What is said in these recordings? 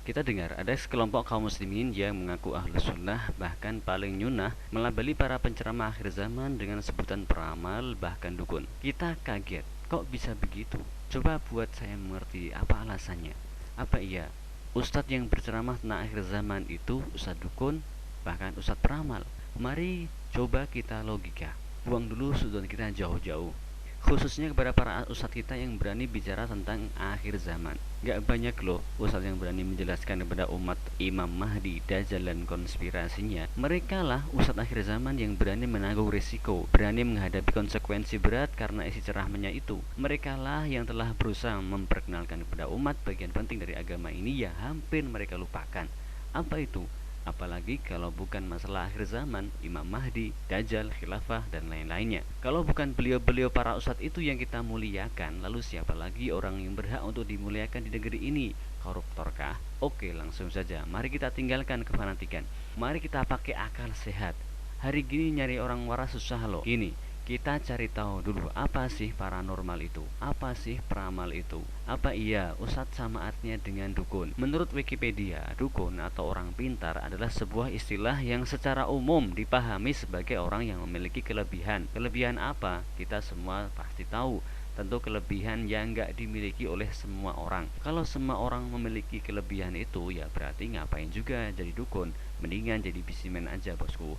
Kita dengar ada sekelompok kaum muslimin yang mengaku ahlus sunnah, bahkan paling nyunah, melabeli para penceramah akhir zaman dengan sebutan peramal, bahkan dukun. Kita kaget, kok bisa begitu? Coba buat saya mengerti apa alasannya. Apa iya ustadz yang berceramah tentang akhir zaman itu ustadz dukun, bahkan ustadz peramal? Mari coba kita logika. Buang dulu sudut kita jauh-jauh, khususnya kepada para ustadz kita yang berani bicara tentang akhir zaman. Gak banyak loh ustadz yang berani menjelaskan kepada umat Imam Mahdi, Dajjal dan konspirasinya. Mereka lah ustadz akhir zaman yang berani menanggung risiko, berani menghadapi konsekuensi berat karena isi ceramahnya itu. Mereka lah yang telah berusaha memperkenalkan kepada umat bagian penting dari agama ini yang hampir mereka lupakan. Apa itu? Apalagi kalau bukan masalah akhir zaman, Imam Mahdi, Dajjal, Khilafah, dan lain-lainnya. Kalau bukan beliau-beliau para ustadz itu yang kita muliakan, lalu siapa lagi orang yang berhak untuk dimuliakan di negeri ini? Koruptorkah? Oke, langsung saja. Mari kita tinggalkan kefanatikan. Mari kita pakai akal sehat. Hari gini nyari orang waras susah loh. Gini, kita cari tahu dulu apa sih paranormal itu, apa sih peramal itu, apa iya ustadz sama artinya dengan dukun. Menurut Wikipedia, dukun atau orang pintar adalah sebuah istilah yang secara umum dipahami sebagai orang yang memiliki kelebihan. Kelebihan apa? Kita semua pasti tahu. Tentu kelebihan yang nggak dimiliki oleh semua orang. Kalau semua orang memiliki kelebihan itu, ya berarti ngapain juga jadi dukun? Mendingan jadi bisimen aja bosku.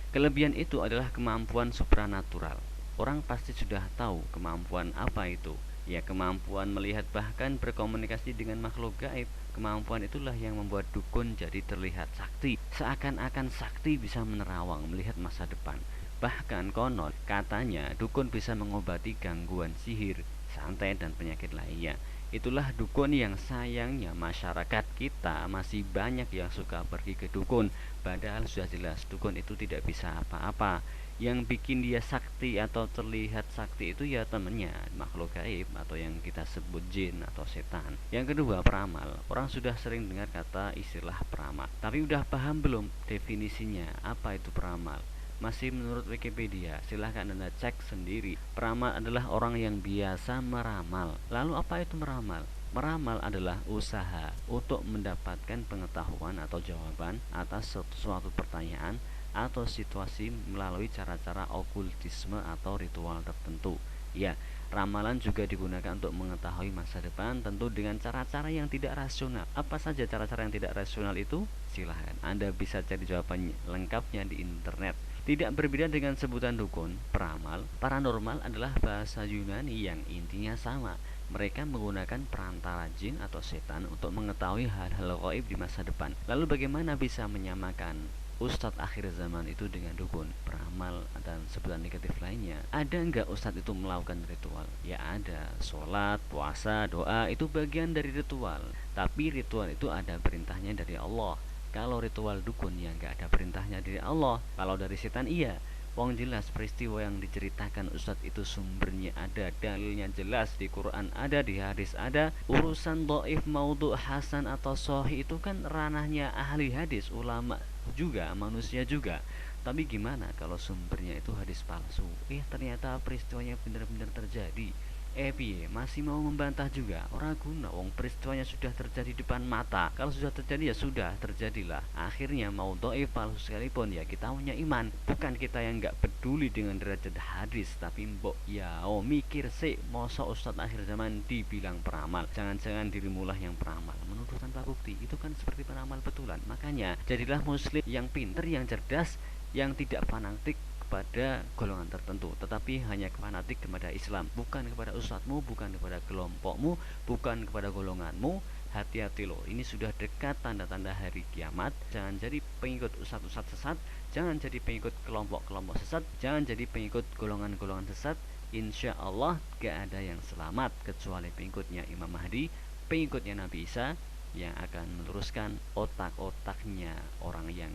Kelebihan itu adalah kemampuan supranatural. Orang pasti sudah tahu kemampuan apa itu. Ya, kemampuan melihat bahkan berkomunikasi dengan makhluk gaib. Kemampuan itulah yang membuat dukun jadi terlihat sakti. Seakan-akan sakti bisa menerawang melihat masa depan. Bahkan konon katanya dukun bisa mengobati gangguan sihir, santet dan penyakit lainnya. Itulah dukun yang sayangnya masyarakat kita masih banyak yang suka pergi ke dukun. Padahal sudah jelas dukun itu tidak bisa apa-apa. Yang bikin dia sakti atau terlihat sakti itu ya temennya makhluk gaib atau yang kita sebut jin atau setan. Yang kedua, peramal. Orang sudah sering dengar kata istilah peramal, tapi udah paham belum definisinya apa itu peramal? Masih menurut Wikipedia, silahkan Anda cek sendiri. Peramal adalah orang yang biasa meramal. Lalu apa itu meramal? Meramal adalah usaha untuk mendapatkan pengetahuan atau jawaban atas suatu pertanyaan atau situasi melalui cara-cara okultisme atau ritual tertentu. Ya, ramalan juga digunakan untuk mengetahui masa depan, tentu dengan cara-cara yang tidak rasional. Apa saja cara-cara yang tidak rasional itu? Silahkan Anda bisa cari jawaban lengkapnya di internet. Tidak berbeda dengan sebutan dukun, peramal, paranormal adalah bahasa Yunani yang intinya sama. Mereka menggunakan perantara jin atau setan untuk mengetahui hal-hal gaib di masa depan. Lalu bagaimana bisa menyamakan ustadz akhir zaman itu dengan dukun, peramal, dan sebutan negatif lainnya? Ada nggak ustadz itu melakukan ritual? Ya ada. Sholat, puasa, doa itu bagian dari ritual. Tapi ritual itu ada perintahnya dari Allah. Kalau ritual dukun ya nggak ada perintahnya dari Allah. Kalau dari setan iya. Wong jelas peristiwa yang diceritakan ustadz itu sumbernya ada, dalilnya jelas, di Quran ada, di hadis ada. Urusan dhaif, maudhu, hasan atau sahih itu kan ranahnya ahli hadis, ulama juga, manusia juga. Tapi gimana kalau sumbernya itu hadis palsu? Ternyata peristiwanya benar-benar terjadi. Piye, masih mau membantah juga? Orang guna, wong peristiwanya sudah terjadi di depan mata. Kalau sudah terjadi ya sudah, terjadilah. Akhirnya mau doif palsu sekalipun ya kita punya iman. Bukan kita yang nggak peduli dengan derajat hadis, tapi mbok ya mikir sih, mosok ustadz akhir zaman dibilang peramal. Jangan-jangan dirimulah yang peramal. Menuduh tanpa bukti, itu kan seperti peramal betulan. Makanya jadilah muslim yang pinter, yang cerdas, yang tidak fanatik pada golongan tertentu, tetapi hanya fanatik kepada Islam, bukan kepada ustadzmu, bukan kepada kelompokmu, bukan kepada golonganmu. Hati-hati loh, ini sudah dekat tanda-tanda hari kiamat. Jangan jadi pengikut ustadz-ustadz sesat, jangan jadi pengikut kelompok-kelompok sesat, jangan jadi pengikut golongan-golongan sesat. Insya Allah gak ada yang selamat kecuali pengikutnya Imam Mahdi, pengikutnya Nabi Isa, yang akan meneruskan otak-otaknya orang yang